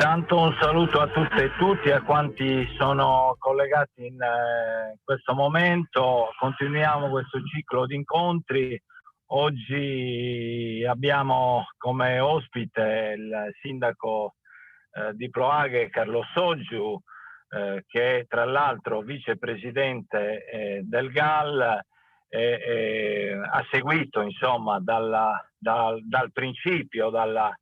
Intanto un saluto a tutte e tutti, a quanti sono collegati in questo momento. Continuiamo questo ciclo di incontri. Oggi abbiamo come ospite il sindaco di Ploaghe, Carlo Soggiu, che è tra l'altro vicepresidente del GAL, ha seguito insomma dal principio, dalla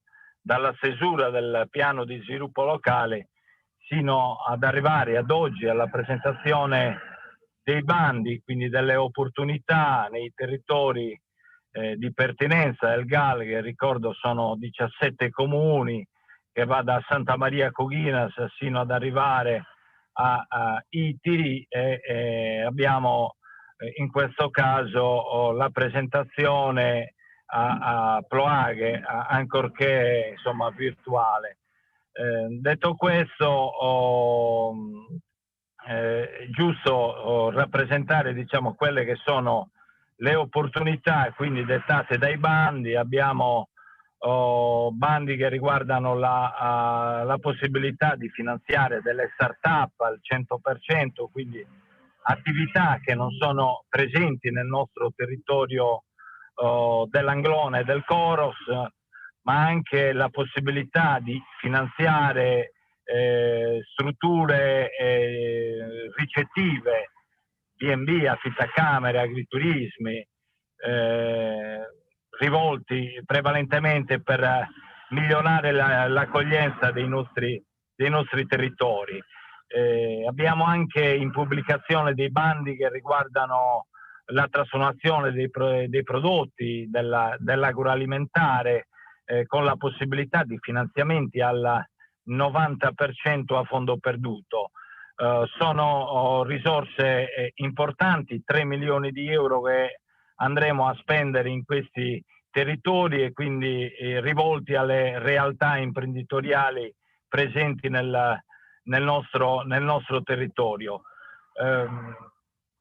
stesura del piano di sviluppo locale sino ad arrivare ad oggi alla presentazione dei bandi, quindi delle opportunità nei territori di pertinenza del GAL, che ricordo sono 17 comuni, che va da Santa Maria Coghinas sino ad arrivare a Itiri, e abbiamo in questo caso la presentazione a Ploaghe, ancorché insomma virtuale. Detto questo, è giusto rappresentare, diciamo, quelle che sono le opportunità, quindi dettate dai bandi. Abbiamo bandi che riguardano la possibilità di finanziare delle start-up al 100%, quindi attività che non sono presenti nel nostro territorio dell'Anglona e del Coros, ma anche la possibilità di finanziare strutture ricettive, B&B, affittacamere, agriturismi, rivolti prevalentemente per migliorare l'accoglienza dei nostri territori. Abbiamo anche in pubblicazione dei bandi che riguardano la trasformazione dei prodotti dell'agroalimentare, con la possibilità di finanziamenti al 90% a fondo perduto. Sono risorse importanti, 3 milioni di euro che andremo a spendere in questi territori, e quindi rivolti alle realtà imprenditoriali presenti nel nostro territorio.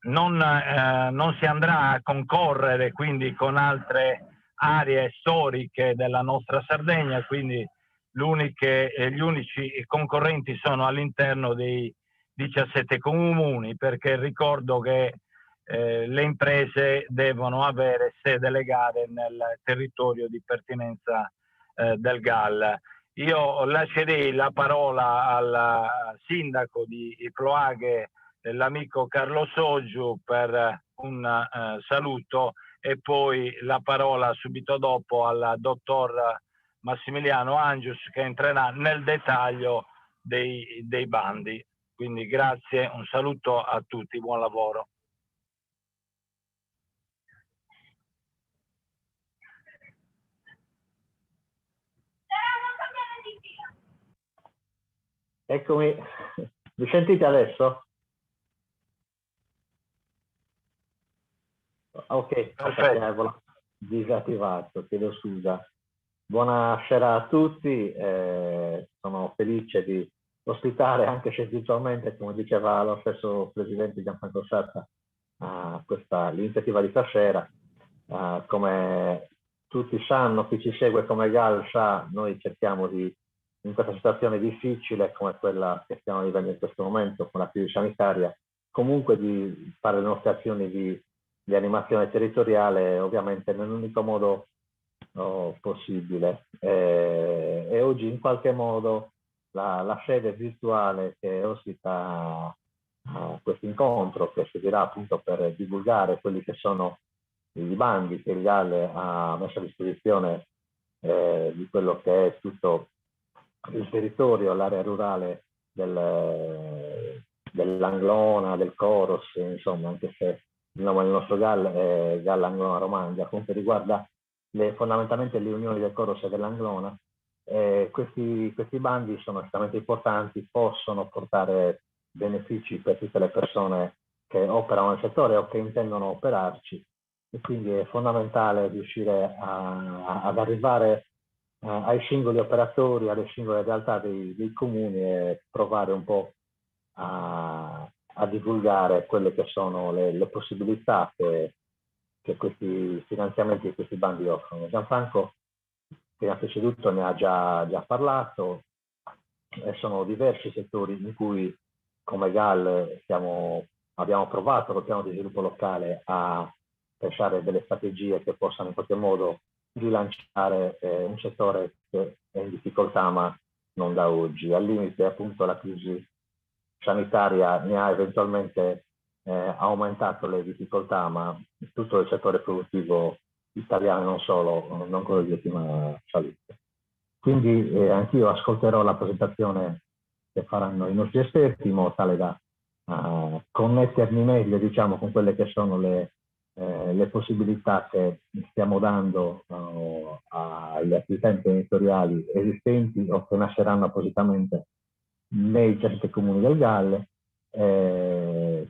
Non si andrà a concorrere quindi con altre aree storiche della nostra Sardegna, quindi gli unici concorrenti sono all'interno dei 17 comuni, perché ricordo che le imprese devono avere sede legale nel territorio di pertinenza del GAL. Io lascerei la parola al sindaco di Ploaghe, l'amico Carlo Soggiu, per un saluto, e poi la parola subito dopo al dottor Massimiliano Angius, che entrerà nel dettaglio dei bandi. Quindi grazie, un saluto a tutti, buon lavoro. Eccomi, mi sentite adesso? Ok, perfetto. Disattivato, chiedo scusa. Buonasera a tutti, sono felice di ospitare anche virtualmente, come diceva lo stesso presidente Gianfranco Sciascia, l'iniziativa di stasera. Come tutti sanno, chi ci segue come GAL sa, noi cerchiamo di, in questa situazione difficile come quella che stiamo vivendo in questo momento con la crisi sanitaria, comunque di fare le nostre azioni di animazione territoriale, ovviamente nell'unico modo possibile. E oggi in qualche modo la sede virtuale che ospita questo incontro, che servirà appunto per divulgare quelli che sono i bandi che il GAL ha messo a disposizione di quello che è tutto il territorio, l'area rurale dell'Anglona, del Coros, insomma, anche se il nome del nostro GAL è GAL Anglona Romagna, comunque riguarda fondamentalmente le unioni del Coros e dell'Anglona. Questi bandi sono estremamente importanti, possono portare benefici per tutte le persone che operano nel settore o che intendono operarci, e quindi è fondamentale riuscire ad arrivare ai singoli operatori, alle singole realtà dei comuni, e provare un po' a divulgare quelle che sono le possibilità che questi finanziamenti e questi bandi offrono. Gianfranco, che ha preceduto, ne ha già parlato. sono diversi settori in cui come GAL abbiamo provato col piano di sviluppo locale a pensare delle strategie che possano in qualche modo rilanciare un settore che è in difficoltà, ma non da oggi. Al limite, appunto, la crisi sanitaria ne ha eventualmente aumentato le difficoltà, ma tutto il settore produttivo italiano, non solo, non quello di ottima salute. Quindi anch'io ascolterò la presentazione che faranno i nostri esperti in modo tale da connettermi meglio, diciamo, con quelle che sono le possibilità che stiamo dando alle attività imprenditoriali esistenti o che nasceranno appositamente nei 7 comuni del Galle.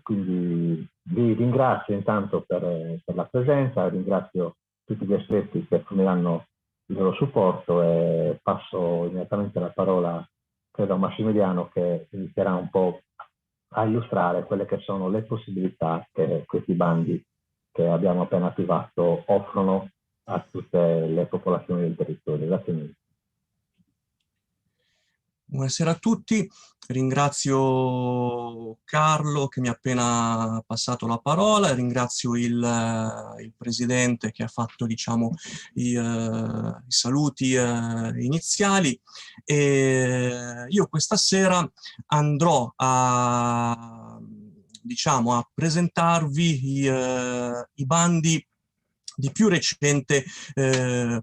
Quindi vi ringrazio intanto per la presenza, ringrazio tutti gli esperti che forniranno il loro supporto e passo immediatamente la parola, credo, a Massimiliano, che inizierà un po' a illustrare quelle che sono le possibilità che questi bandi che abbiamo appena attivato offrono a tutte le popolazioni del territorio. Grazie mille. Buonasera a tutti, ringrazio Carlo che mi ha appena passato la parola, ringrazio il Presidente che ha fatto, diciamo, i saluti iniziali, e io questa sera andrò a, diciamo, a presentarvi i bandi di più recente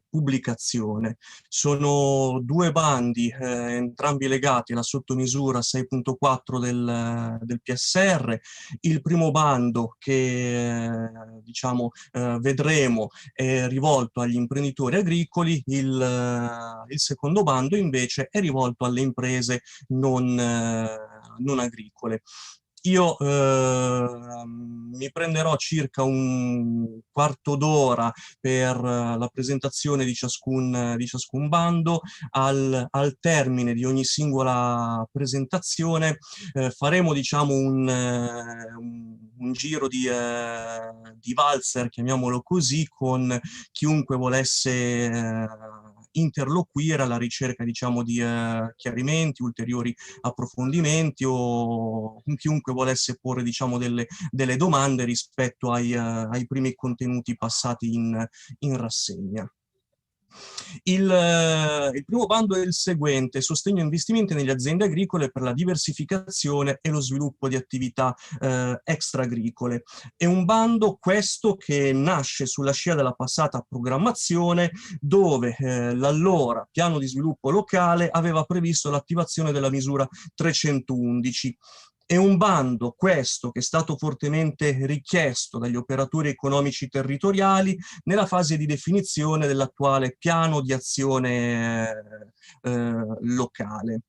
pubblicazione. Sono 2 bandi, entrambi legati alla sottomisura 6.4 del PSR. Il primo bando che diciamo vedremo è rivolto agli imprenditori agricoli, il secondo bando invece è rivolto alle imprese non agricole. Io mi prenderò circa un quarto d'ora per la presentazione di ciascun bando. Al termine di ogni singola presentazione faremo, diciamo, un giro di valzer, chiamiamolo così, con chiunque volesse interloquire alla ricerca, diciamo, di chiarimenti, ulteriori approfondimenti, o con chiunque volesse porre, diciamo, delle domande rispetto ai primi contenuti passati in rassegna. Il primo bando è il seguente: sostegno investimenti negli aziende agricole per la diversificazione e lo sviluppo di attività extra-agricole. È un bando questo che nasce sulla scia della passata programmazione, dove l'allora piano di sviluppo locale aveva previsto l'attivazione della misura 311. È un bando questo che è stato fortemente richiesto dagli operatori economici territoriali nella fase di definizione dell'attuale piano di azione locale.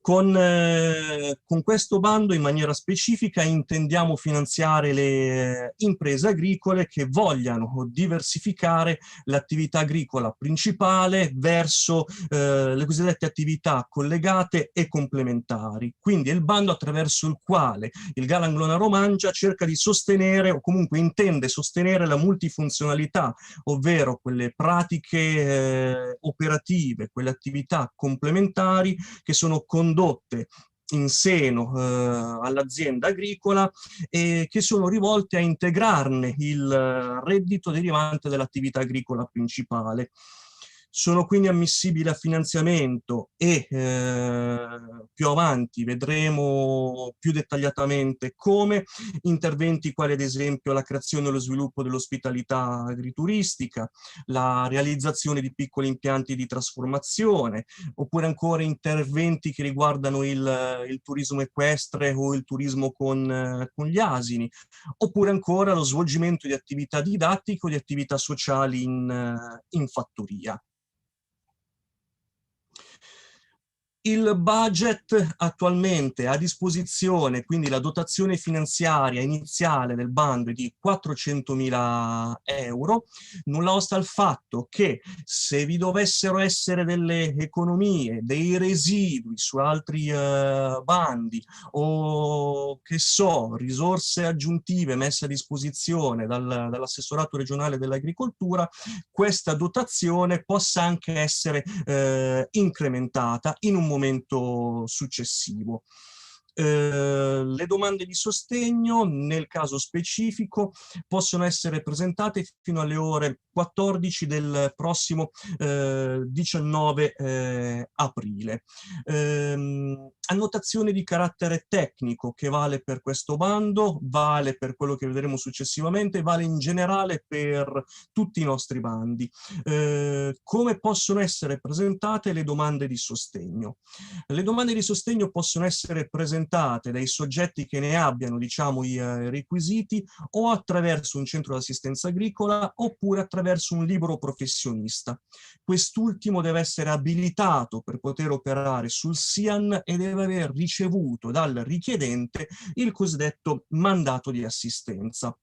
Con questo bando in maniera specifica intendiamo finanziare le imprese agricole che vogliano diversificare l'attività agricola principale verso le cosiddette attività collegate e complementari. Quindi è il bando attraverso il quale il GAL Anglona-Romagna cerca di sostenere, o comunque intende sostenere, la multifunzionalità, ovvero quelle pratiche operative, quelle attività complementari che sono condotte in seno all'azienda agricola e che sono rivolte a integrarne il reddito derivante dall'attività agricola principale. Sono quindi ammissibili a finanziamento e più avanti vedremo più dettagliatamente come interventi quali ad esempio la creazione e lo sviluppo dell'ospitalità agrituristica, la realizzazione di piccoli impianti di trasformazione, oppure ancora interventi che riguardano il turismo equestre o il turismo con gli asini, oppure ancora lo svolgimento di attività didattiche o di attività sociali in fattoria. Il budget attualmente a disposizione, quindi la dotazione finanziaria iniziale del bando è di 400.000 euro, nulla osta al fatto che se vi dovessero essere delle economie, dei residui su altri bandi o che so, risorse aggiuntive messe a disposizione dall'assessorato regionale dell'agricoltura, questa dotazione possa anche essere incrementata in un momento successivo. Le domande di sostegno, nel caso specifico, possono essere presentate fino alle ore 14 del prossimo 19 aprile. Annotazione di carattere tecnico che vale per questo bando, vale per quello che vedremo successivamente, vale in generale per tutti i nostri bandi. Come possono essere presentate le domande di sostegno? Le domande di sostegno possono essere presentate dai soggetti che ne abbiano, diciamo, i requisiti o attraverso un centro di assistenza agricola oppure attraverso un libero professionista. Quest'ultimo deve essere abilitato per poter operare sul SIAN e deve aver ricevuto dal richiedente il cosiddetto mandato di assistenza.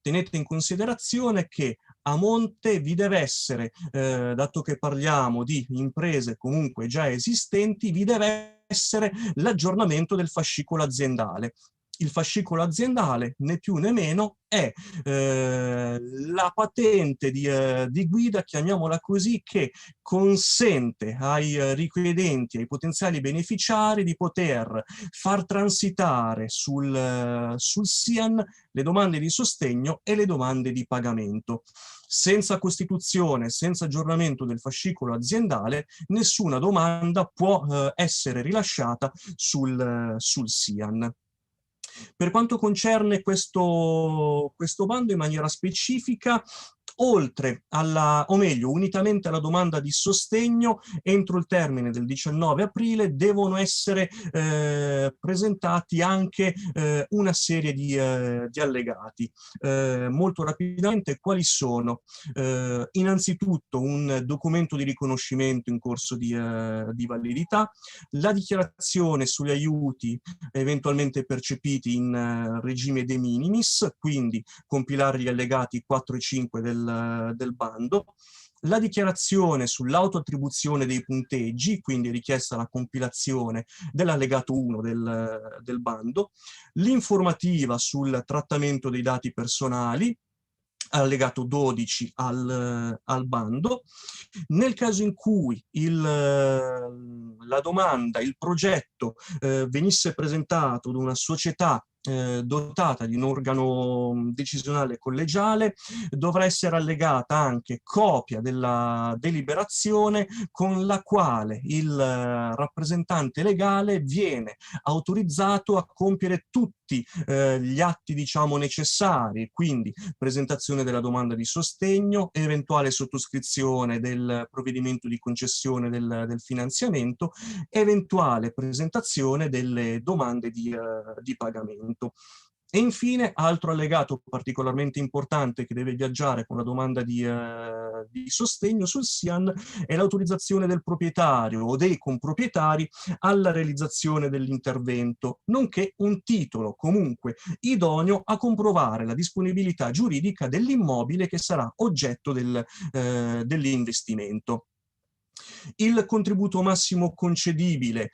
Tenete in considerazione che a monte vi deve essere, dato che parliamo di imprese comunque già esistenti, vi deve essere l'aggiornamento del fascicolo aziendale. Il fascicolo aziendale, né più né meno, è la patente di guida, chiamiamola così, che consente ai richiedenti, ai potenziali beneficiari di poter far transitare sul SIAN le domande di sostegno e le domande di pagamento. Senza costituzione, senza aggiornamento del fascicolo aziendale, nessuna domanda può essere rilasciata sul SIAN. Per quanto concerne questo bando in maniera specifica, oltre alla, o meglio, unitamente alla domanda di sostegno, entro il termine del 19 aprile devono essere presentati anche una serie di allegati. Molto rapidamente, quali sono? Innanzitutto un documento di riconoscimento in corso di validità, la dichiarazione sugli aiuti eventualmente percepiti in regime de minimis, quindi compilare gli allegati 4 e 5 del bando, la dichiarazione sull'autoattribuzione dei punteggi, quindi richiesta la compilazione dell'allegato 1 del bando, l'informativa sul trattamento dei dati personali, allegato 12 al bando. Nel caso in cui la domanda, il progetto venisse presentato ad una società dotata di un organo decisionale collegiale, dovrà essere allegata anche copia della deliberazione con la quale il rappresentante legale viene autorizzato a compiere tutti gli atti, diciamo, necessari, quindi presentazione della domanda di sostegno, eventuale sottoscrizione del provvedimento di concessione del finanziamento, eventuale presentazione delle domande di pagamento. E infine, altro allegato particolarmente importante che deve viaggiare con la domanda di sostegno sul SIAN è l'autorizzazione del proprietario o dei comproprietari alla realizzazione dell'intervento, nonché un titolo comunque idoneo a comprovare la disponibilità giuridica dell'immobile che sarà oggetto dell'investimento. Il contributo massimo concedibile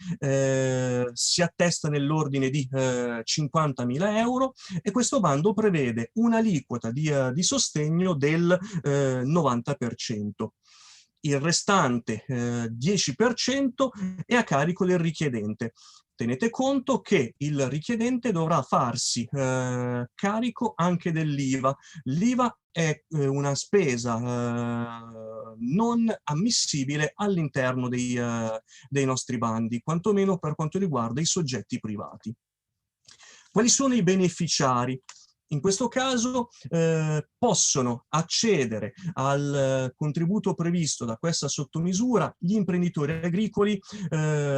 si attesta nell'ordine di 50.000 euro e questo bando prevede un'aliquota di sostegno del 90%. Il restante 10% è a carico del richiedente. Tenete conto che il richiedente dovrà farsi carico anche dell'IVA. L'IVA è una spesa non ammissibile all'interno dei nostri bandi, quantomeno per quanto riguarda i soggetti privati. Quali sono i beneficiari? In questo caso possono accedere al contributo previsto da questa sottomisura gli imprenditori agricoli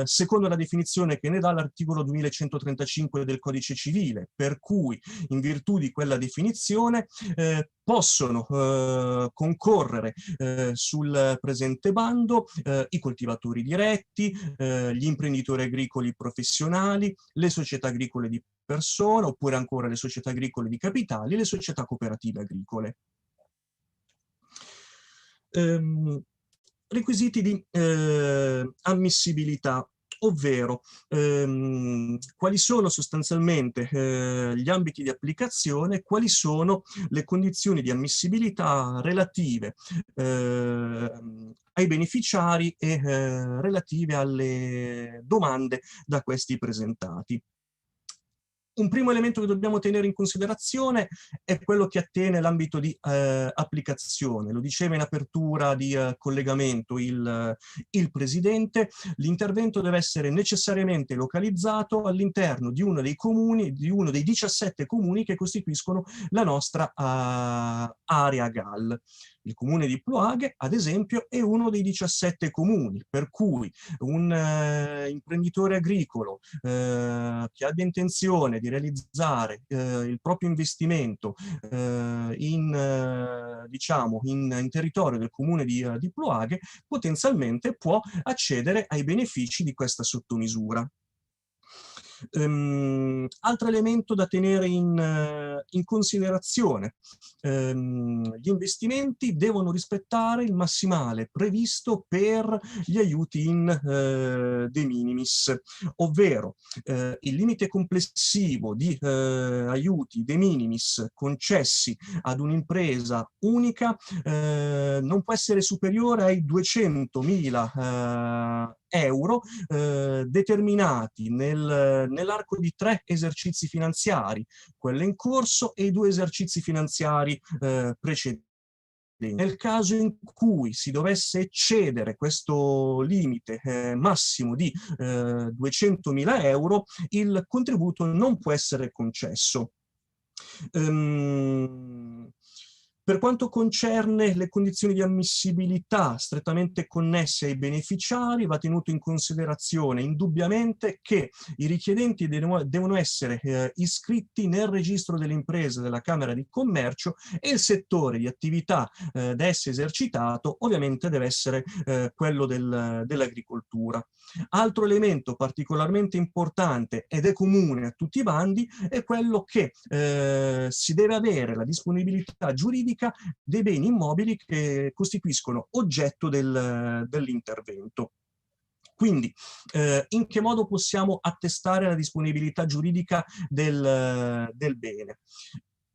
secondo la definizione che ne dà l'articolo 2135 del Codice Civile, per cui in virtù di quella definizione possono concorrere sul presente bando i coltivatori diretti, gli imprenditori agricoli professionali, le società agricole di persona, oppure ancora le società agricole di capitali e le società cooperative agricole. Requisiti di ammissibilità, ovvero quali sono sostanzialmente gli ambiti di applicazione, quali sono le condizioni di ammissibilità relative ai beneficiari e relative alle domande da questi presentati. Un primo elemento che dobbiamo tenere in considerazione è quello che attiene l'ambito di applicazione. Lo diceva in apertura di collegamento il Presidente, l'intervento deve essere necessariamente localizzato all'interno di uno dei comuni, di uno dei 17 comuni che costituiscono la nostra area GAL. Il comune di Ploaghe, ad esempio, è uno dei 17 comuni, per cui un imprenditore agricolo che abbia intenzione di realizzare il proprio investimento diciamo, in territorio del comune di Ploaghe, potenzialmente può accedere ai benefici di questa sottomisura. Altro elemento da tenere in considerazione: gli investimenti devono rispettare il massimale previsto per gli aiuti in de minimis, ovvero il limite complessivo di aiuti de minimis concessi ad un'impresa unica non può essere superiore ai 200.000 euro determinati nell'arco di 3 esercizi finanziari, quello in corso e i 2 esercizi finanziari precedenti. Nel caso in cui si dovesse eccedere questo limite massimo di 200.000 euro, il contributo non può essere concesso. Per quanto concerne le condizioni di ammissibilità strettamente connesse ai beneficiari, va tenuto in considerazione indubbiamente che i richiedenti devono essere iscritti nel registro delle imprese della Camera di Commercio e il settore di attività da esse esercitato ovviamente deve essere quello dell'agricoltura. Altro elemento particolarmente importante ed è comune a tutti i bandi è quello che si deve avere la disponibilità giuridica dei beni immobili che costituiscono oggetto dell'intervento. Quindi, in che modo possiamo attestare la disponibilità giuridica del bene?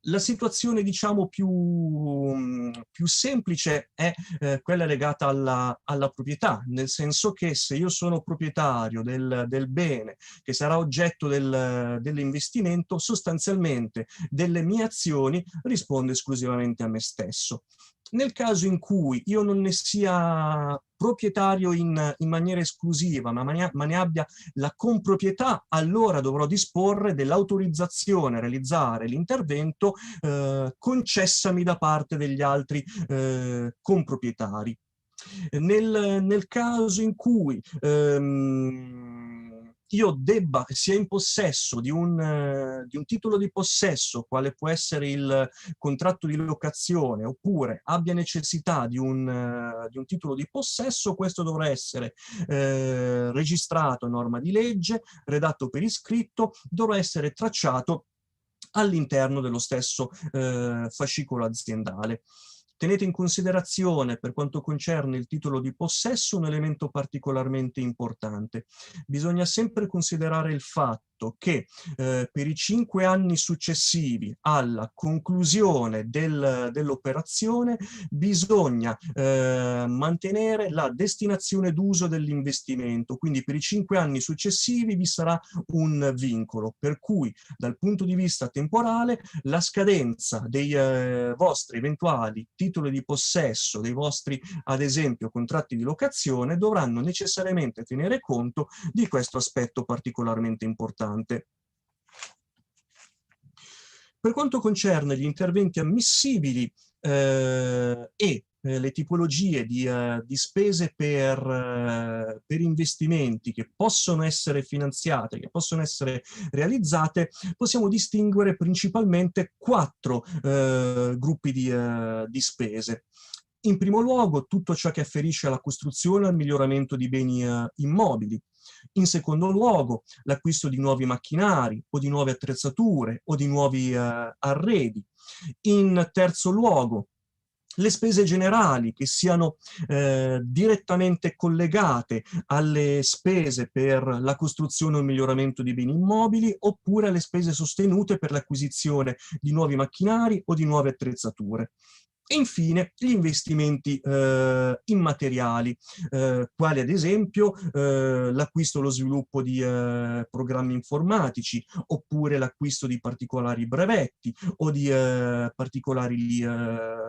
La situazione, diciamo, più semplice è quella legata alla proprietà, nel senso che se io sono proprietario del bene che sarà oggetto dell'investimento, sostanzialmente delle mie azioni rispondo esclusivamente a me stesso. Nel caso in cui io non ne sia proprietario in maniera esclusiva, ma ne abbia la comproprietà, allora dovrò disporre dell'autorizzazione a realizzare l'intervento concessami da parte degli altri comproprietari. Nel caso in cui io sia in possesso di un titolo di possesso, quale può essere il contratto di locazione, oppure abbia necessità di un titolo di possesso, questo dovrà essere registrato a norma di legge, redatto per iscritto, dovrà essere tracciato all'interno dello stesso fascicolo aziendale. Tenete in considerazione, per quanto concerne il titolo di possesso, un elemento particolarmente importante. Bisogna sempre considerare il fatto che per i 5 anni successivi alla conclusione dell'operazione bisogna mantenere la destinazione d'uso dell'investimento, quindi per i 5 anni successivi vi sarà un vincolo, per cui dal punto di vista temporale la scadenza dei vostri eventuali titoli di possesso, dei vostri ad esempio contratti di locazione, dovranno necessariamente tenere conto di questo aspetto particolarmente importante. Per quanto concerne gli interventi ammissibili e le tipologie di spese per investimenti che possono essere finanziate, che possono essere realizzate, possiamo distinguere principalmente 4 gruppi di spese. In primo luogo, tutto ciò che afferisce alla costruzione e al miglioramento di beni immobili. In secondo luogo, l'acquisto di nuovi macchinari o di nuove attrezzature o di nuovi arredi. In terzo luogo, le spese generali che siano direttamente collegate alle spese per la costruzione o il miglioramento di beni immobili, oppure alle spese sostenute per l'acquisizione di nuovi macchinari o di nuove attrezzature. E infine gli investimenti immateriali, quali ad esempio l'acquisto o lo sviluppo di programmi informatici, oppure l'acquisto di particolari brevetti o di particolari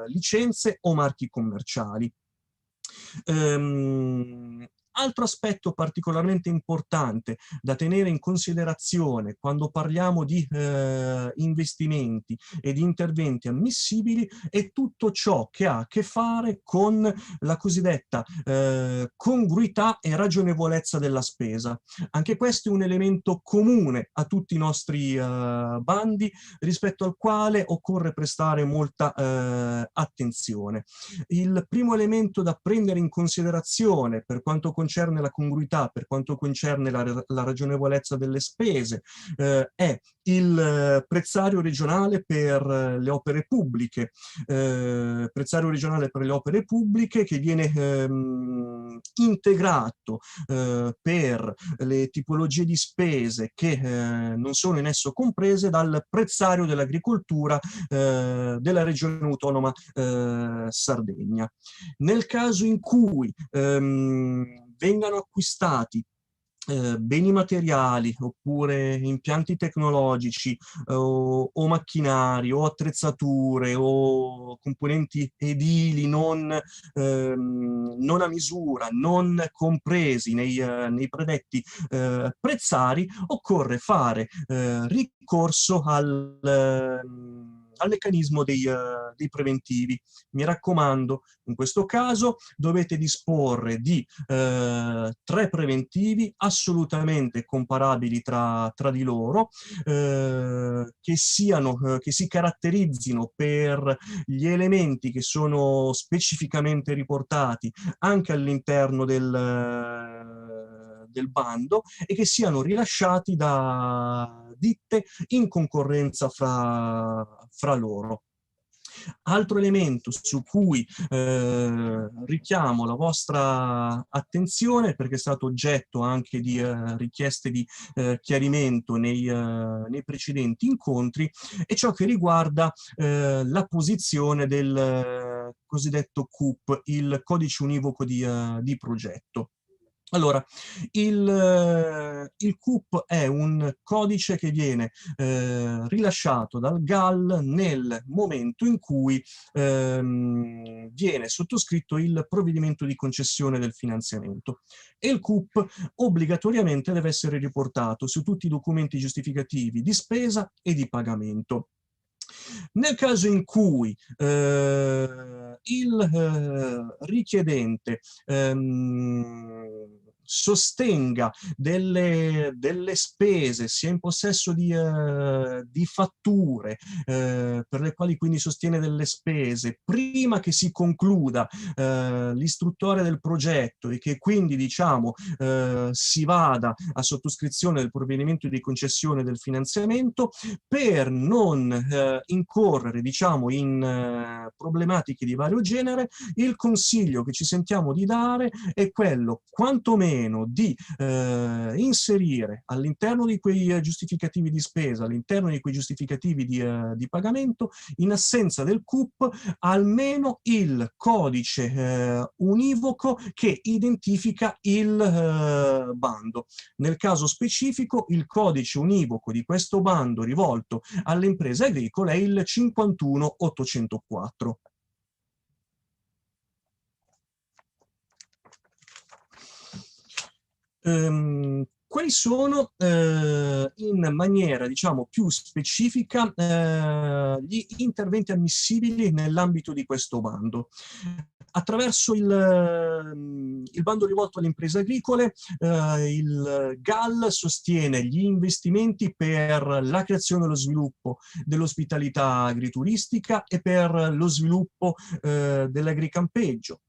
licenze o marchi commerciali. Altro aspetto particolarmente importante da tenere in considerazione quando parliamo di investimenti e di interventi ammissibili è tutto ciò che ha a che fare con la cosiddetta congruità e ragionevolezza della spesa. Anche questo è un elemento comune a tutti i nostri bandi, rispetto al quale occorre prestare molta attenzione. Il primo elemento da prendere in considerazione per quanto concerne la congruità, per quanto concerne la ragionevolezza delle spese, è il prezzario regionale per le opere pubbliche. Prezzario regionale per le opere pubbliche che viene integrato per le tipologie di spese che non sono in esso comprese dal prezzario dell'agricoltura della regione autonoma Sardegna. Nel caso in cui vengano acquistati beni materiali oppure impianti tecnologici o macchinari o attrezzature o componenti edili non a misura, non compresi nei predetti prezzari, occorre fare ricorso al meccanismo dei preventivi. Mi raccomando, in questo caso dovete disporre di 3 preventivi assolutamente comparabili tra di loro, che si caratterizzino per gli elementi che sono specificamente riportati anche all'interno del bando e che siano rilasciati da ditte in concorrenza fra loro. Altro elemento su cui richiamo la vostra attenzione, perché è stato oggetto anche di richieste di chiarimento nei precedenti incontri, è ciò che riguarda la posizione del cosiddetto CUP, il codice univoco di progetto. Allora, il CUP è un codice che viene rilasciato dal GAL nel momento in cui viene sottoscritto il provvedimento di concessione del finanziamento, e il CUP obbligatoriamente deve essere riportato su tutti i documenti giustificativi di spesa e di pagamento. Nel caso in cui il richiedente sostenga delle spese, sia in possesso di fatture, per le quali quindi sostiene delle spese, prima che si concluda l'istruttoria del progetto e che quindi, diciamo, si vada a sottoscrizione del provvedimento di concessione del finanziamento, per non incorrere, diciamo, in problematiche di vario genere, il consiglio che ci sentiamo di dare è quello quantomeno di inserire all'interno di quei giustificativi di spesa, all'interno di quei giustificativi di pagamento, in assenza del CUP, almeno il codice univoco che identifica il bando. Nel caso specifico, il codice univoco di questo bando rivolto alle imprese agricole è il 51804. Quali sono in maniera, diciamo, più specifica gli interventi ammissibili nell'ambito di questo bando? Attraverso il bando rivolto alle imprese agricole, il GAL sostiene gli investimenti per la creazione e lo sviluppo dell'ospitalità agrituristica e per lo sviluppo dell'agricampeggio.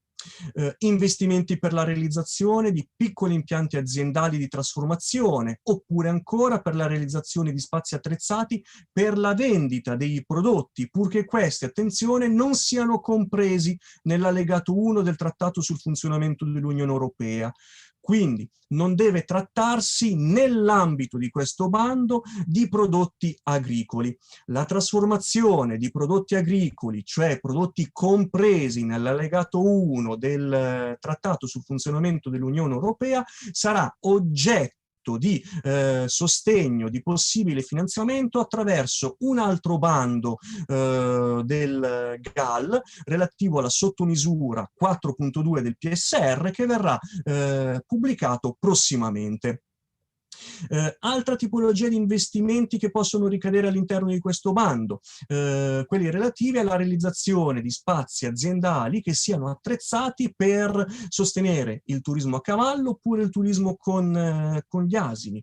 Investimenti per la realizzazione di piccoli impianti aziendali di trasformazione, oppure ancora per la realizzazione di spazi attrezzati per la vendita dei prodotti, purché questi, attenzione, non siano compresi nell'allegato 1 del Trattato sul funzionamento dell'Unione Europea. Quindi non deve trattarsi nell'ambito di questo bando di prodotti agricoli. La trasformazione di prodotti agricoli, cioè prodotti compresi nell'allegato 1 del Trattato sul funzionamento dell'Unione Europea, sarà oggetto di sostegno, di possibile finanziamento attraverso un altro bando del GAL relativo alla sottomisura 4.2 del PSR che verrà pubblicato prossimamente. Altra tipologia di investimenti che possono ricadere all'interno di questo bando, quelli relativi alla realizzazione di spazi aziendali che siano attrezzati per sostenere il turismo a cavallo oppure il turismo con gli asini.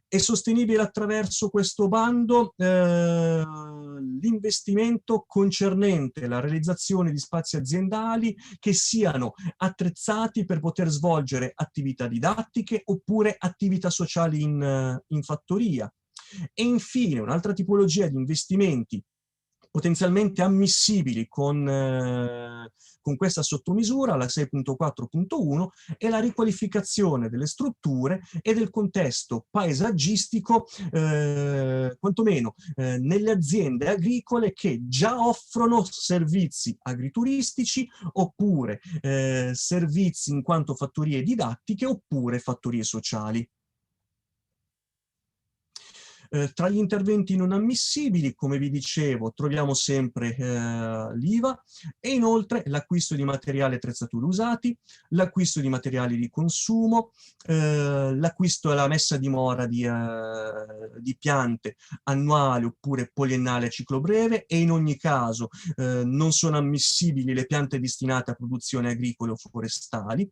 È sostenibile attraverso questo bando l'investimento concernente la realizzazione di spazi aziendali che siano attrezzati per poter svolgere attività didattiche oppure attività sociali in fattoria. E infine un'altra tipologia di investimenti potenzialmente ammissibili con questa sottomisura, la 6.4.1, è la riqualificazione delle strutture e del contesto paesaggistico, quantomeno nelle aziende agricole che già offrono servizi agrituristici oppure servizi in quanto fattorie didattiche oppure fattorie sociali. Tra gli interventi non ammissibili, come vi dicevo, troviamo sempre l'IVA e inoltre l'acquisto di materiali e attrezzature usati, l'acquisto di materiali di consumo, l'acquisto e la messa a dimora di piante annuali oppure poliennali a ciclo breve, e in ogni caso non sono ammissibili le piante destinate a produzioni agricole o forestali.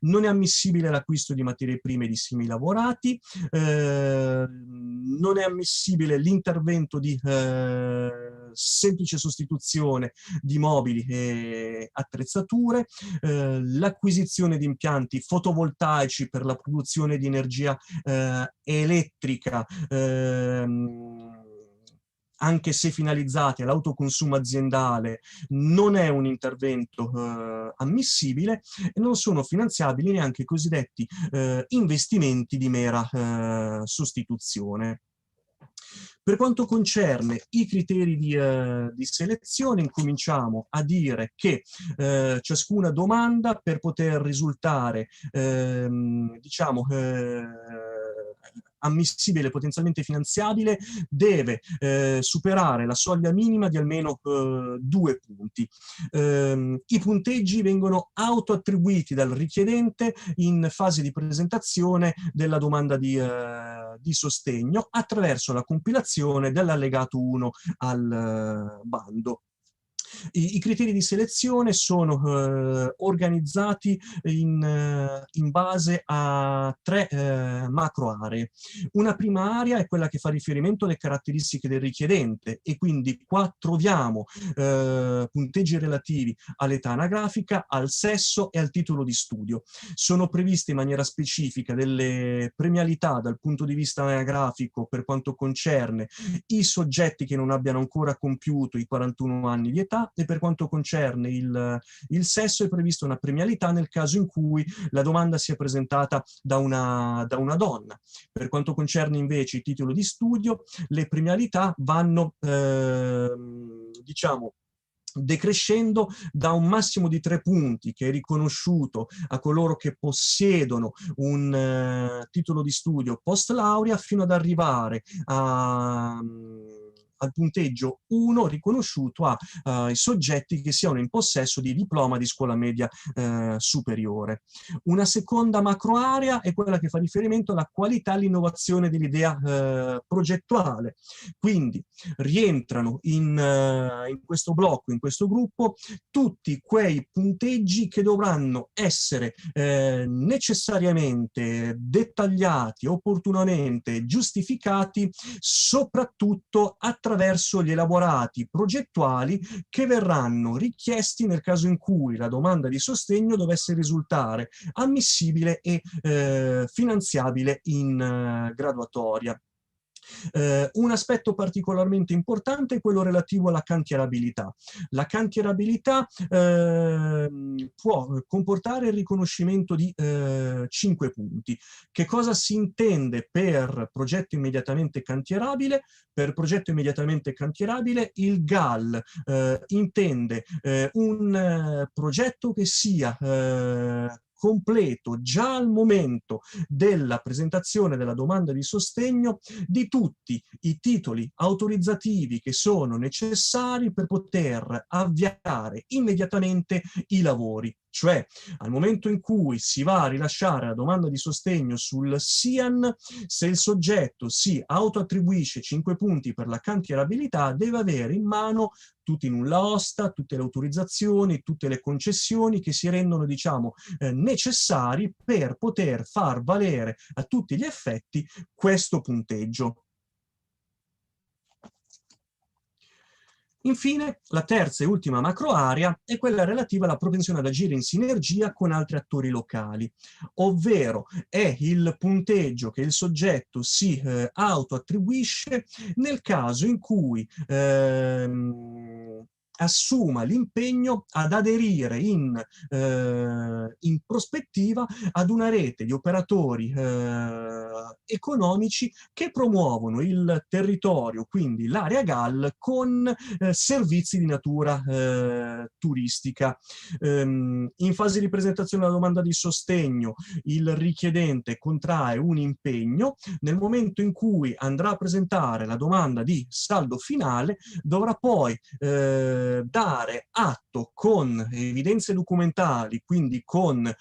Non è ammissibile l'acquisto di materie prime di semilavorati, non è ammissibile l'intervento di semplice sostituzione di mobili e attrezzature, l'acquisizione di impianti fotovoltaici per la produzione di energia elettrica, anche se finalizzati all'autoconsumo aziendale, non è un intervento ammissibile, e non sono finanziabili neanche i cosiddetti investimenti di mera sostituzione. Per quanto concerne i criteri di selezione, incominciamo a dire che ciascuna domanda, per poter risultare diciamo ammissibile, potenzialmente finanziabile, deve superare la soglia minima di almeno 2 punti. I punteggi vengono autoattribuiti dal richiedente in fase di presentazione della domanda di sostegno attraverso la compilazione dell'allegato 1 al bando. I criteri di selezione sono organizzati in base a 3 macro aree. Una prima area è quella che fa riferimento alle caratteristiche del richiedente, e quindi qua troviamo punteggi relativi all'età anagrafica, al sesso e al titolo di studio. Sono previste in maniera specifica delle premialità dal punto di vista anagrafico per quanto concerne i soggetti che non abbiano ancora compiuto i 41 anni di età, e per quanto concerne il sesso è prevista una premialità nel caso in cui la domanda sia presentata da una donna. Per quanto concerne invece il titolo di studio, le premialità vanno diciamo decrescendo da un massimo di 3 punti che è riconosciuto a coloro che possiedono un titolo di studio post laurea, fino ad arrivare ad al punteggio 1 riconosciuto ai soggetti che siano in possesso di diploma di scuola media superiore. Una seconda macroarea è quella che fa riferimento alla qualità e all'innovazione dell'idea progettuale. Quindi rientrano in questo blocco, in questo gruppo, tutti quei punteggi che dovranno essere necessariamente dettagliati, opportunamente giustificati, soprattutto attraverso gli elaborati progettuali che verranno richiesti nel caso in cui la domanda di sostegno dovesse risultare ammissibile e finanziabile in graduatoria. Un aspetto particolarmente importante è quello relativo alla cantierabilità. La cantierabilità può comportare il riconoscimento di 5 punti. Che cosa si intende per progetto immediatamente cantierabile? Per progetto immediatamente cantierabile il GAL intende un progetto che sia completo già al momento della presentazione della domanda di sostegno di tutti i titoli autorizzativi che sono necessari per poter avviare immediatamente i lavori. Cioè, al momento in cui si va a rilasciare la domanda di sostegno sul SIAN, se il soggetto si autoattribuisce 5 punti per la cantierabilità, deve avere in mano tutti i nulla osta, tutte le autorizzazioni, tutte le concessioni che si rendono, diciamo, necessari per poter far valere a tutti gli effetti questo punteggio. Infine, la terza e ultima macroarea è quella relativa alla propensione ad agire in sinergia con altri attori locali, ovvero è il punteggio che il soggetto si autoattribuisce nel caso in cui assuma l'impegno ad aderire in prospettiva ad una rete di operatori economici che promuovono il territorio, quindi l'area GAL, con servizi di natura turistica. In fase di presentazione della domanda di sostegno il richiedente contrae un impegno. Nel momento in cui andrà a presentare la domanda di saldo finale dovrà poi dare atto con evidenze documentali, quindi con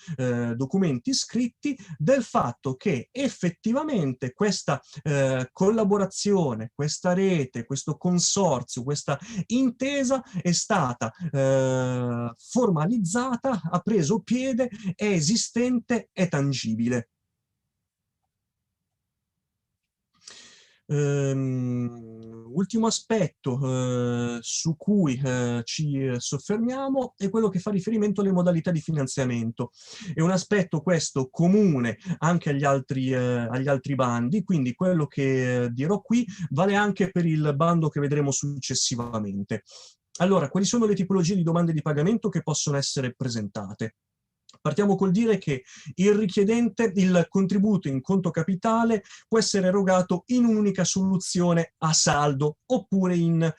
documenti scritti, del fatto che effettivamente questa collaborazione, questa rete, questo consorzio, questa intesa è stata formalizzata, ha preso piede, è esistente, è tangibile. Ultimo aspetto su cui ci soffermiamo è quello che fa riferimento alle modalità di finanziamento. È un aspetto questo comune anche agli altri bandi, quindi quello che dirò qui vale anche per il bando che vedremo successivamente. Allora, quali sono le tipologie di domande di pagamento che possono essere presentate? Partiamo col dire che il contributo in conto capitale può essere erogato in un'unica soluzione a saldo oppure in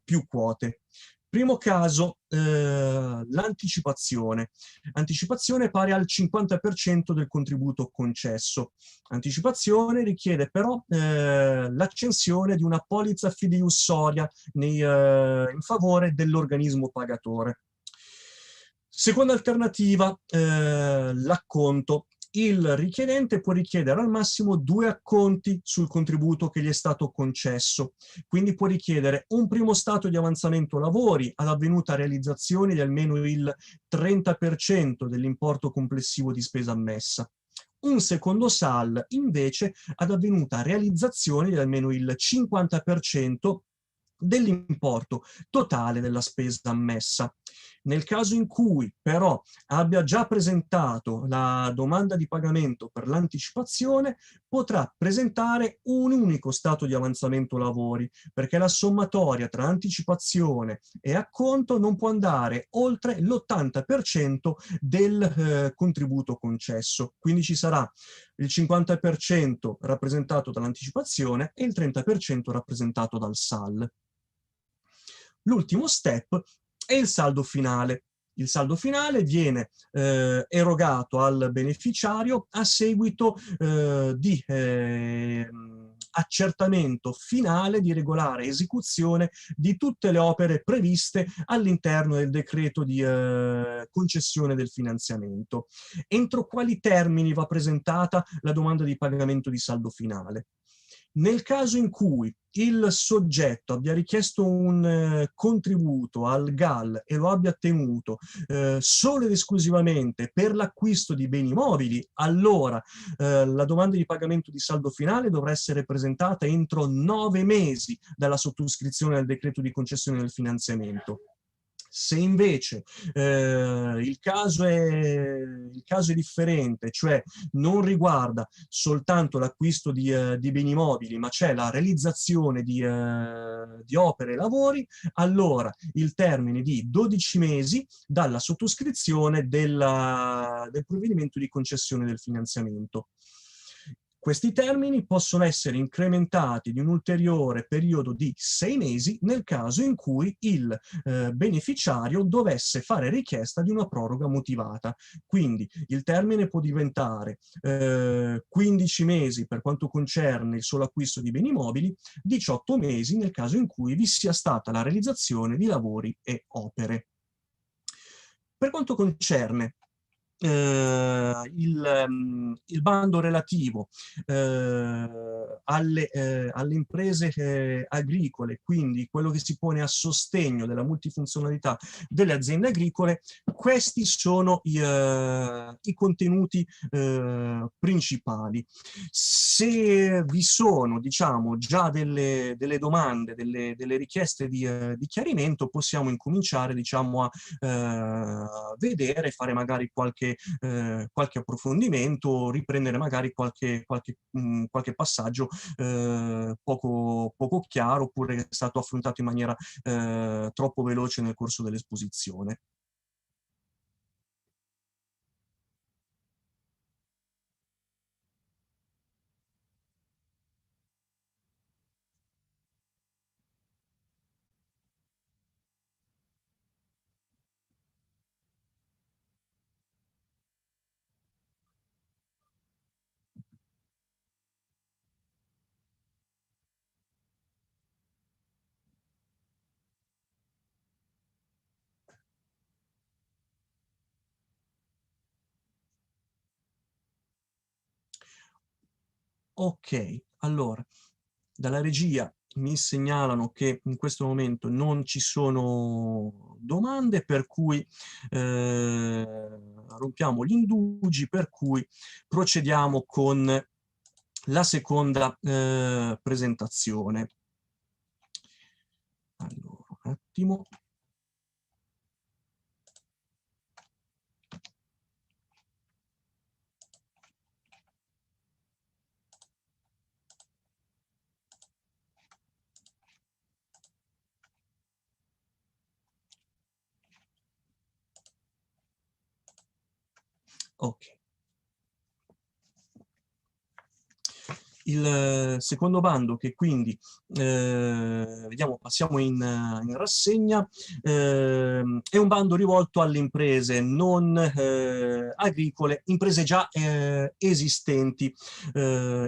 più quote. Primo caso, l'anticipazione. Anticipazione pari al 50% del contributo concesso. Anticipazione richiede però l'accensione di una polizza fideiussoria in favore dell'organismo pagatore. Seconda alternativa, l'acconto. Il richiedente può richiedere al massimo 2 acconti sul contributo che gli è stato concesso. Quindi può richiedere un primo stato di avanzamento lavori ad avvenuta realizzazione di almeno il 30% dell'importo complessivo di spesa ammessa. Un secondo SAL, invece, ad avvenuta realizzazione di almeno il 50% dell'importo totale della spesa ammessa. Nel caso in cui però abbia già presentato la domanda di pagamento per l'anticipazione, potrà presentare un unico stato di avanzamento lavori, perché la sommatoria tra anticipazione e acconto non può andare oltre l'80% del contributo concesso. Quindi ci sarà il 50% rappresentato dall'anticipazione e il 30% rappresentato dal SAL. L'ultimo step è il saldo finale. Il saldo finale viene erogato al beneficiario a seguito di accertamento finale di regolare esecuzione di tutte le opere previste all'interno del decreto di concessione del finanziamento. Entro quali termini va presentata la domanda di pagamento di saldo finale? Nel caso in cui il soggetto abbia richiesto un contributo al GAL e lo abbia ottenuto solo ed esclusivamente per l'acquisto di beni mobili, allora la domanda di pagamento di saldo finale dovrà essere presentata entro 9 mesi dalla sottoscrizione del decreto di concessione del finanziamento. Se invece il caso è differente, cioè non riguarda soltanto l'acquisto di beni mobili, ma c'è la realizzazione di opere e lavori, allora il termine di 12 mesi dalla sottoscrizione del provvedimento di concessione del finanziamento. Questi termini possono essere incrementati di un ulteriore periodo di 6 mesi nel caso in cui il beneficiario dovesse fare richiesta di una proroga motivata. Quindi il termine può diventare 15 mesi per quanto concerne il solo acquisto di beni mobili, 18 mesi nel caso in cui vi sia stata la realizzazione di lavori e opere. Per quanto concerne il bando relativo alle imprese agricole, quindi quello che si pone a sostegno della multifunzionalità delle aziende agricole, questi sono i contenuti principali. Se vi sono, diciamo, già delle domande, delle richieste di chiarimento, possiamo incominciare, diciamo, a vedere, fare magari qualche approfondimento, riprendere magari qualche passaggio poco chiaro, oppure che è stato affrontato in maniera troppo veloce nel corso dell'esposizione. Ok, allora, dalla regia mi segnalano che in questo momento non ci sono domande, per cui rompiamo gli indugi, per cui procediamo con la seconda presentazione. Allora, un attimo. Ok. Il secondo bando, che quindi vediamo, passiamo in rassegna, è un bando rivolto alle imprese non agricole, imprese già esistenti,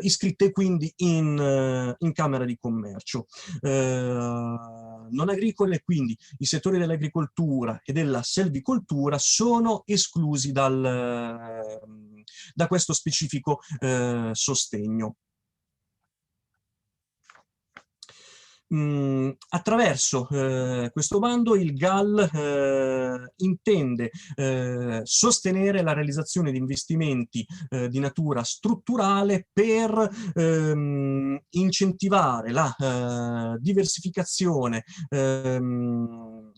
iscritte quindi in Camera di Commercio. Non agricole, quindi i settori dell'agricoltura e della selvicoltura sono esclusi da questo specifico sostegno. Attraverso questo bando il GAL intende sostenere la realizzazione di investimenti di natura strutturale per incentivare la diversificazione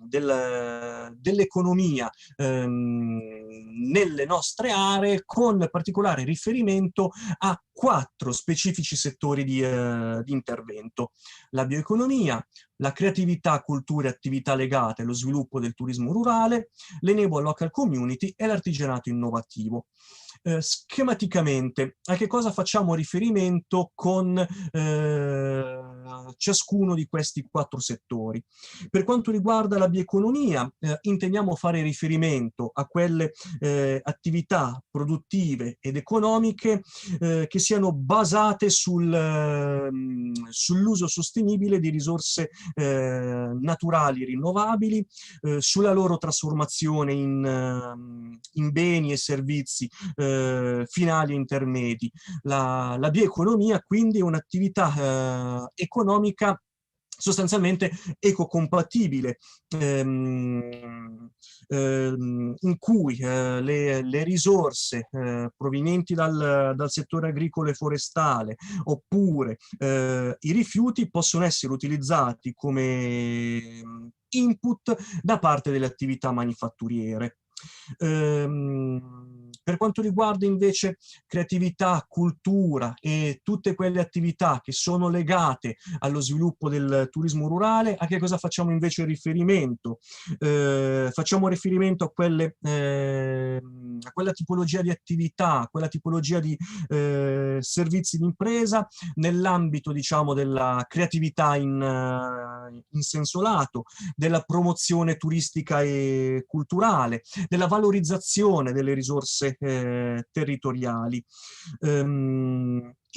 dell'economia nelle nostre aree, con particolare riferimento a 4 specifici settori di intervento: la bioeconomia, la creatività, cultura e attività legate allo sviluppo del turismo rurale, l'enable local community e l'artigianato innovativo. Schematicamente, a che cosa facciamo riferimento con ciascuno di questi 4 settori? Per quanto riguarda la bioeconomia, intendiamo fare riferimento a quelle attività produttive ed economiche che siano basate sull'uso sostenibile di risorse naturali rinnovabili, sulla loro trasformazione in beni e servizi finali e intermedi. La bioeconomia quindi è un'attività economica sostanzialmente ecocompatibile, in cui le risorse provenienti dal settore agricolo e forestale oppure i rifiuti possono essere utilizzati come input da parte delle attività manifatturiere. Per quanto riguarda invece creatività, cultura e tutte quelle attività che sono legate allo sviluppo del turismo rurale, a che cosa facciamo invece riferimento? Facciamo riferimento a quella tipologia di attività, a quella tipologia di servizi d'impresa nell'ambito, diciamo, della creatività in senso lato, della promozione turistica e culturale, della valorizzazione delle risorse territoriali.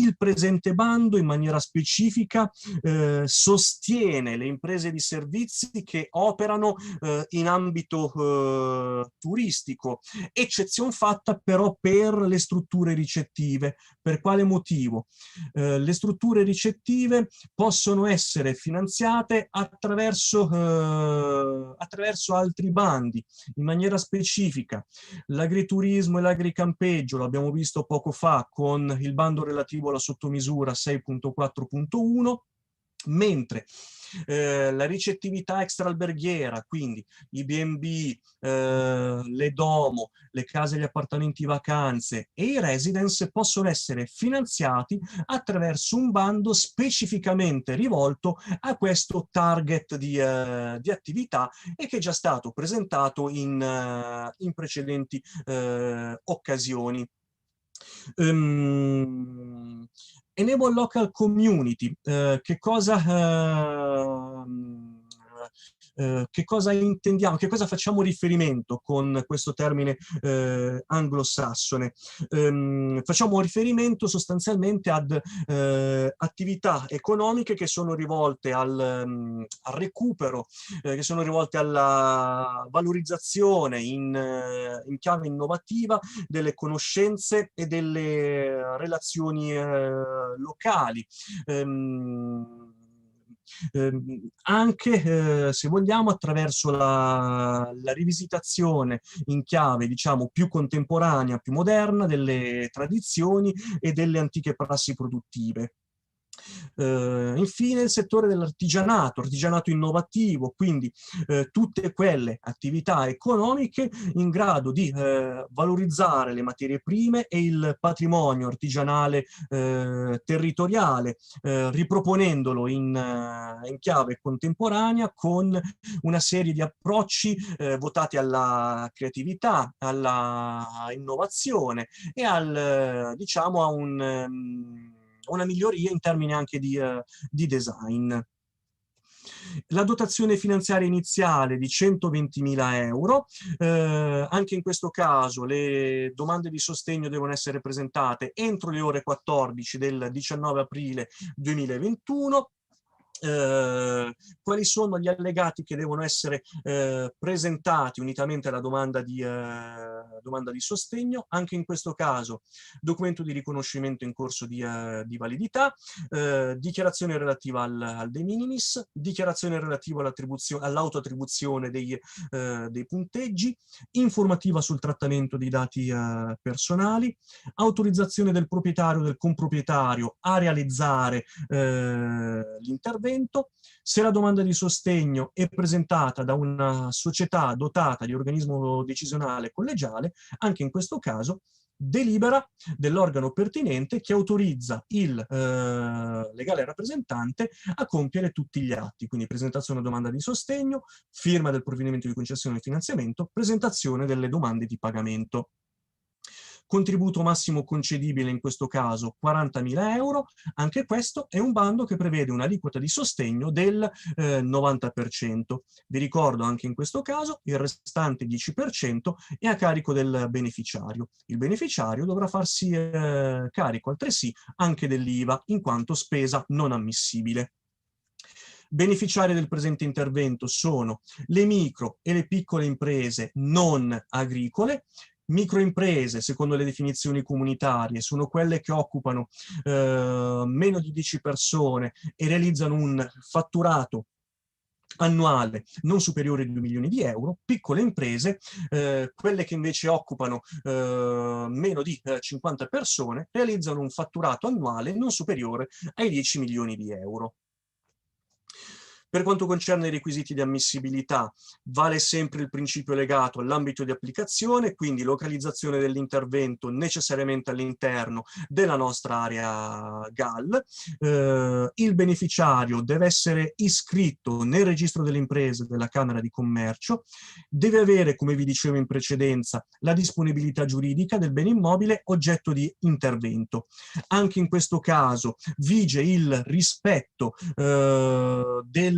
Il presente bando in maniera specifica sostiene le imprese di servizi che operano in ambito turistico, eccezion fatta però per le strutture ricettive. Per quale motivo? Le strutture ricettive possono essere finanziate attraverso altri bandi, in maniera specifica. L'agriturismo e l'agricampeggio, lo abbiamo visto poco fa con il bando relativo alla sottomisura 6.4.1, mentre la ricettività extraalberghiera, quindi i B&B, le domo, le case e gli appartamenti vacanze e i residence possono essere finanziati attraverso un bando specificamente rivolto a questo target di attività e che è già stato presentato in precedenti occasioni. Enable Local Community, che cosa intendiamo, che cosa facciamo riferimento con questo termine anglosassone? Facciamo riferimento sostanzialmente ad attività economiche che sono rivolte al recupero, che sono rivolte alla valorizzazione in chiave innovativa delle conoscenze e delle relazioni locali. Anche se vogliamo attraverso la rivisitazione in chiave, diciamo, più contemporanea, più moderna delle tradizioni e delle antiche prassi produttive. Infine il settore dell'artigianato, artigianato innovativo, quindi tutte quelle attività economiche in grado di valorizzare le materie prime e il patrimonio artigianale territoriale, riproponendolo in chiave contemporanea con una serie di approcci votati alla creatività, alla innovazione e diciamo, a una miglioria in termini anche di design. La dotazione finanziaria iniziale di 120.000 euro, anche in questo caso le domande di sostegno devono essere presentate entro le ore 14 del 19 aprile 2021. Quali sono gli allegati che devono essere presentati unitamente alla domanda di sostegno? Anche in questo caso documento di riconoscimento in corso di validità, dichiarazione relativa al de minimis, dichiarazione relativa all'autoattribuzione dei punteggi, informativa sul trattamento dei dati personali, autorizzazione del proprietario o del comproprietario a realizzare l'intervento. Se la domanda di sostegno è presentata da una società dotata di organismo decisionale collegiale, anche in questo caso delibera dell'organo pertinente che autorizza il legale rappresentante a compiere tutti gli atti, quindi presentazione della domanda di sostegno, firma del provvedimento di concessione e finanziamento, presentazione delle domande di pagamento. Contributo massimo concedibile in questo caso 40.000 euro, anche questo è un bando che prevede un'aliquota di sostegno del 90%. Vi ricordo anche in questo caso il restante 10% è a carico del beneficiario. Il beneficiario dovrà farsi carico altresì anche dell'IVA in quanto spesa non ammissibile. Beneficiari del presente intervento sono le micro e le piccole imprese non agricole. Microimprese, secondo le definizioni comunitarie, sono quelle che occupano meno di 10 persone e realizzano un fatturato annuale non superiore a 2 milioni di euro. Piccole imprese, quelle che invece occupano meno di 50 persone, realizzano un fatturato annuale non superiore ai 10 milioni di euro. Per quanto concerne i requisiti di ammissibilità, vale sempre il principio legato all'ambito di applicazione, quindi localizzazione dell'intervento necessariamente all'interno della nostra area GAL. Il beneficiario deve essere iscritto nel registro delle imprese della Camera di Commercio, deve avere, come vi dicevo in precedenza, la disponibilità giuridica del bene immobile oggetto di intervento. Anche in questo caso vige il rispetto del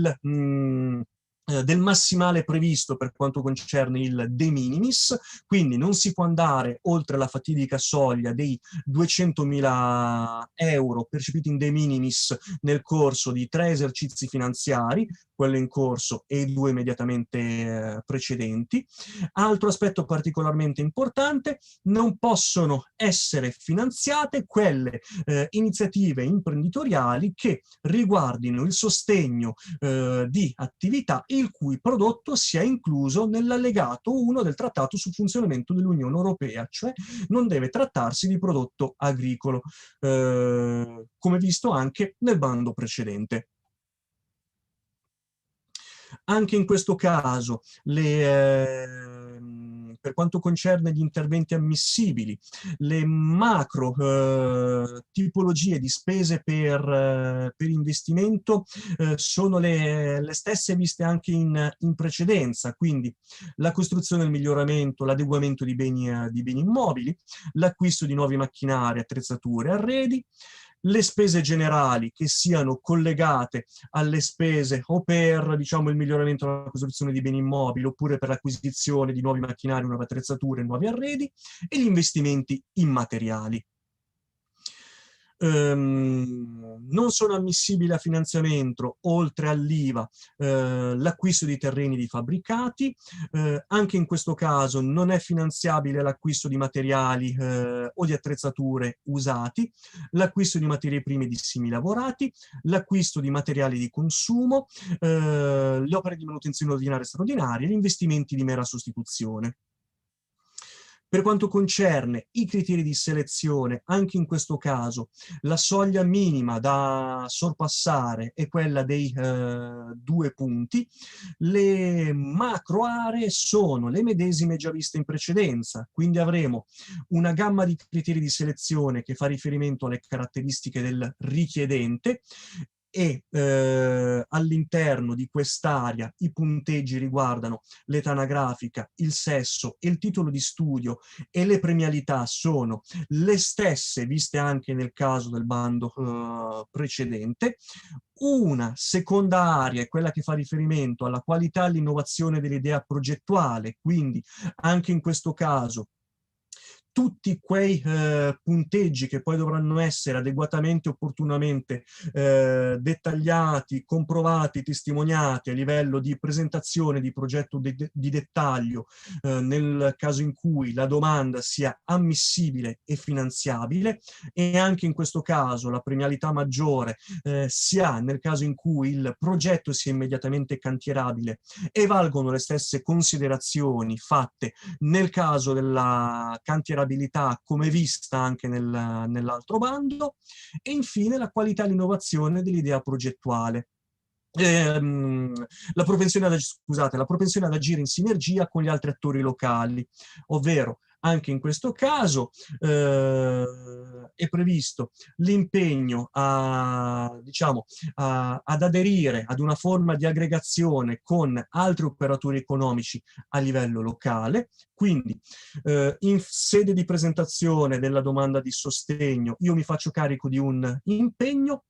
massimale previsto per quanto concerne il de minimis, quindi non si può andare oltre la fatidica soglia dei 200.000 euro percepiti in de minimis nel corso di 3 esercizi finanziari, quello in corso e i 2 immediatamente precedenti. Altro aspetto particolarmente importante: non possono essere finanziate quelle iniziative imprenditoriali che riguardino il sostegno di attività il cui prodotto sia incluso nell'allegato 1 del Trattato sul funzionamento dell'Unione Europea, cioè non deve trattarsi di prodotto agricolo, come visto anche nel bando precedente. Anche in questo caso, per quanto concerne gli interventi ammissibili, le macro tipologie di spese per investimento sono le stesse viste anche in precedenza, quindi la costruzione e il miglioramento, l'adeguamento di beni immobili, l'acquisto di nuovi macchinari, attrezzature, arredi, le spese generali che siano collegate alle spese o per, diciamo, il miglioramento della costruzione di beni immobili oppure per l'acquisizione di nuovi macchinari, nuove attrezzature, nuovi arredi, e gli investimenti immateriali. Non sono ammissibili a finanziamento, oltre all'IVA, l'acquisto di terreni di fabbricati. Anche in questo caso non è finanziabile l'acquisto di materiali o di attrezzature usati, l'acquisto di materie prime di semilavorati, l'acquisto di materiali di consumo, le opere di manutenzione ordinaria e straordinaria, gli investimenti di mera sostituzione. Per quanto concerne i criteri di selezione, anche in questo caso la soglia minima da sorpassare è quella dei 2 punti. Le macro aree sono le medesime già viste in precedenza, quindi avremo una gamma di criteri di selezione che fa riferimento alle caratteristiche del richiedente, e all'interno di quest'area i punteggi riguardano l'età anagrafica, il sesso e il titolo di studio, e le premialità sono le stesse viste anche nel caso del bando precedente. Una seconda area è quella che fa riferimento alla qualità e all'innovazione dell'idea progettuale, quindi anche in questo caso tutti quei punteggi che poi dovranno essere adeguatamente e opportunamente dettagliati, comprovati, testimoniati a livello di presentazione di progetto di dettaglio nel caso in cui la domanda sia ammissibile e finanziabile, e anche in questo caso la premialità maggiore si ha nel caso in cui il progetto sia immediatamente cantierabile, e valgono le stesse considerazioni fatte nel caso della cantierabilità come vista anche nell'altro bando. E infine la qualità e l'innovazione dell'idea progettuale. La propensione ad agire in sinergia con gli altri attori locali, ovvero Anche in questo caso è previsto l'impegno diciamo, ad aderire ad una forma di aggregazione con altri operatori economici a livello locale. Quindi in sede di presentazione della domanda di sostegno io mi faccio carico di un impegno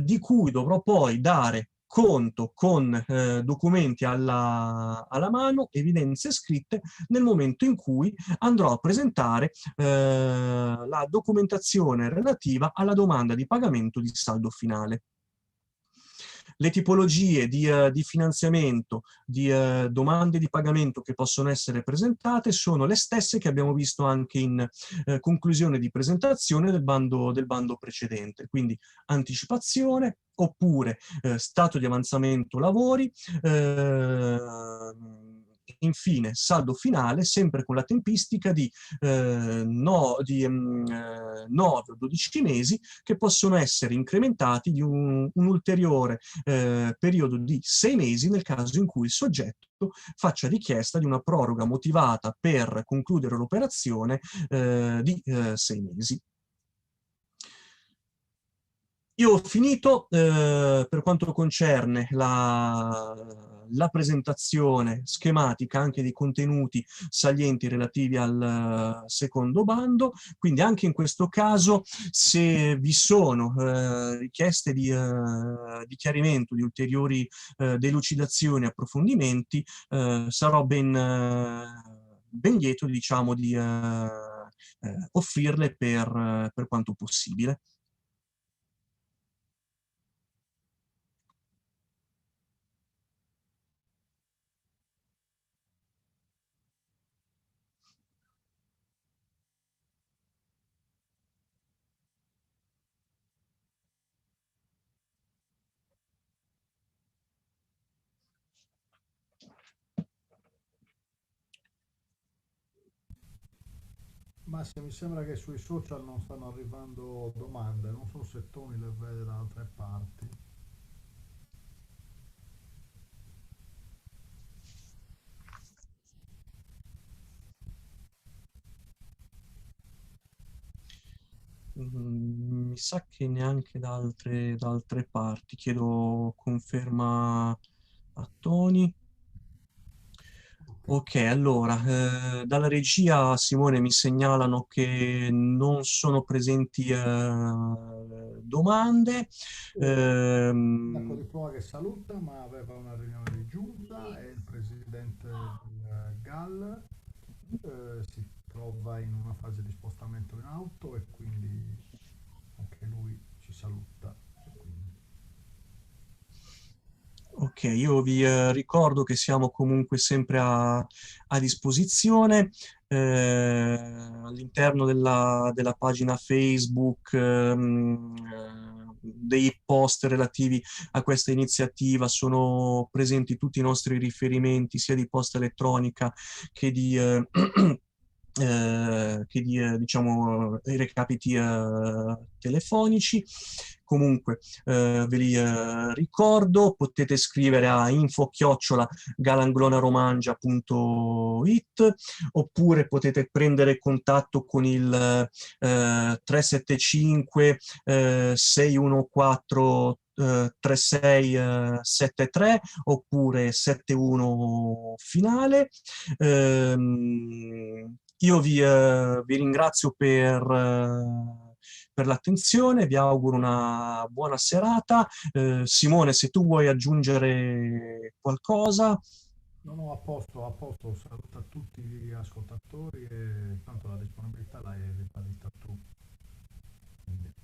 di cui dovrò poi dare conto con documenti alla mano, evidenze scritte, nel momento in cui andrò a presentare la documentazione relativa alla domanda di pagamento di saldo finale. Le tipologie di finanziamento, di domande di pagamento che possono essere presentate sono le stesse che abbiamo visto anche in conclusione di presentazione del bando precedente, quindi anticipazione, oppure stato di avanzamento lavori, infine saldo finale, sempre con la tempistica di 9 o 12 mesi, che possono essere incrementati di un ulteriore periodo di 6 mesi nel caso in cui il soggetto faccia richiesta di una proroga motivata per concludere l'operazione di 6 mesi. Io ho finito per quanto concerne la presentazione schematica anche dei contenuti salienti relativi al secondo bando, quindi anche in questo caso, se vi sono richieste di chiarimento, di ulteriori delucidazioni, approfondimenti, sarò ben lieto, diciamo, di offrirle per quanto possibile. Ma se mi sembra che sui social non stanno arrivando domande, non so se Tony le vede da altre parti. Mi sa che neanche da altre parti. Chiedo conferma a Tony. Ok, allora, dalla regia, Simone, mi segnalano che non sono presenti domande. Ecco di prova che saluta, ma aveva una riunione di giunta e il presidente del GAL si trova in una fase di spostamento in auto e quindi anche lui ci saluta. Ok, io vi ricordo che siamo comunque sempre a disposizione all'interno della pagina Facebook, dei post relativi a questa iniziativa. Sono presenti tutti i nostri riferimenti, sia di posta elettronica che di diciamo, i recapiti telefonici. Comunque ve li ricordo, potete scrivere a info@galanglonaromangia.it, oppure potete prendere contatto con il 375 614 3673 oppure 71 finale. Io vi ringrazio per l'attenzione, vi auguro una buona serata. Simone, se tu vuoi aggiungere qualcosa. No, a posto, saluto a tutti gli ascoltatori e tanto la disponibilità l'hai ribadita tu. Quindi.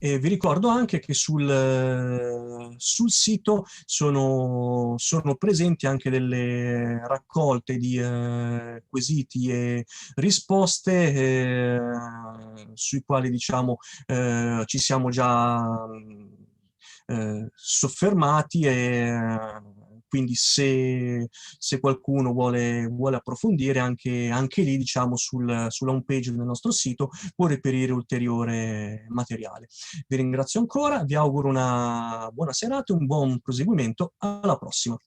E vi ricordo anche che sul sito sono presenti anche delle raccolte di quesiti e risposte sui quali, diciamo, ci siamo già soffermati, e quindi se qualcuno vuole approfondire, anche lì, diciamo, sulla home page del nostro sito può reperire ulteriore materiale. Vi ringrazio ancora, vi auguro una buona serata e un buon proseguimento. Alla prossima.